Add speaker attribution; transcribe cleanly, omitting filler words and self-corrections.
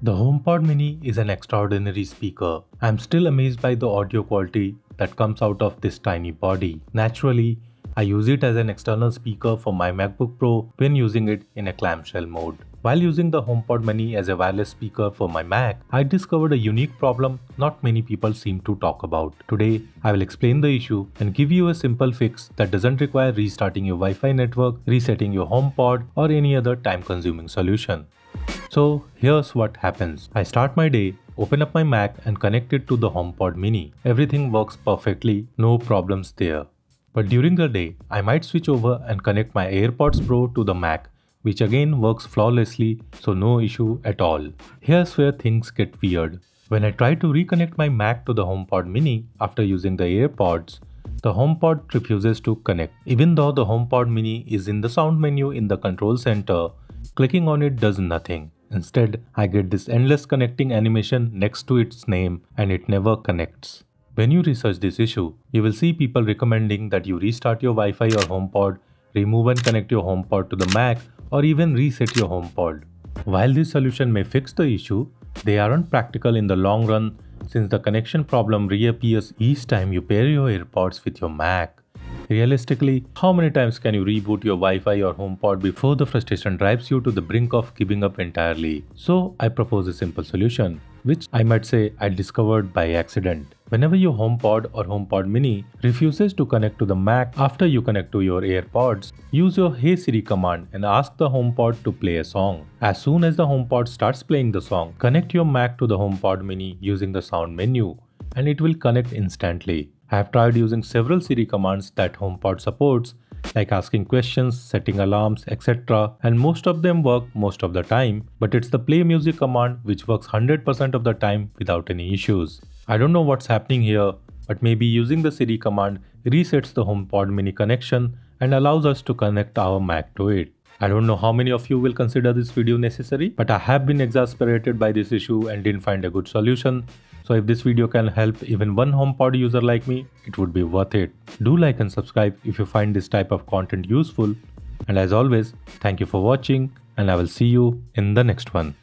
Speaker 1: The HomePod Mini is an extraordinary speaker. I'm still amazed by the audio quality that comes out of this tiny body. Naturally, I use it as an external speaker for my MacBook Pro when using it in a clamshell mode. While using the HomePod Mini as a wireless speaker for my Mac, I discovered a unique problem not many people seem to talk about. Today, I will explain the issue and give you a simple fix that doesn't require restarting your Wi-Fi network, resetting your HomePod, or any other time-consuming solution. So here's what happens. I start my day, open up my Mac and connect it to the HomePod Mini. Everything works perfectly, no problems there. But during the day, I might switch over and connect my AirPods Pro to the Mac, which again works flawlessly, so no issue at all. Here's where things get weird. When I try to reconnect my Mac to the HomePod Mini after using the AirPods, the HomePod refuses to connect. Even though the HomePod Mini is in the sound menu in the control center, clicking on it does nothing. Instead, I get this endless connecting animation next to its name and it never connects. When you research this issue, you will see people recommending that you restart your Wi-Fi or HomePod, remove and connect your HomePod to the Mac, or even reset your HomePod. While this solution may fix the issue, they aren't practical in the long run since the connection problem reappears each time you pair your AirPods with your Mac. Realistically, how many times can you reboot your Wi-Fi or HomePod before the frustration drives you to the brink of giving up entirely? So I propose a simple solution, which I might say I discovered by accident. Whenever your HomePod or HomePod Mini refuses to connect to the Mac after you connect to your AirPods, use your Hey Siri command and ask the HomePod to play a song. As soon as the HomePod starts playing the song, connect your Mac to the HomePod Mini using the sound menu, and it will connect instantly. I have tried using several Siri commands that HomePod supports, like asking questions, setting alarms, etc. and most of them work most of the time, but it's the play music command which works 100% of the time without any issues. I don't know what's happening here, but maybe using the Siri command resets the HomePod Mini connection and allows us to connect our Mac to it. I don't know how many of you will consider this video necessary, but I have been exasperated by this issue and didn't find a good solution. So if this video can help even one HomePod user like me, it would be worth it. Do like and subscribe if you find this type of content useful. And as always, thank you for watching and I will see you in the next one.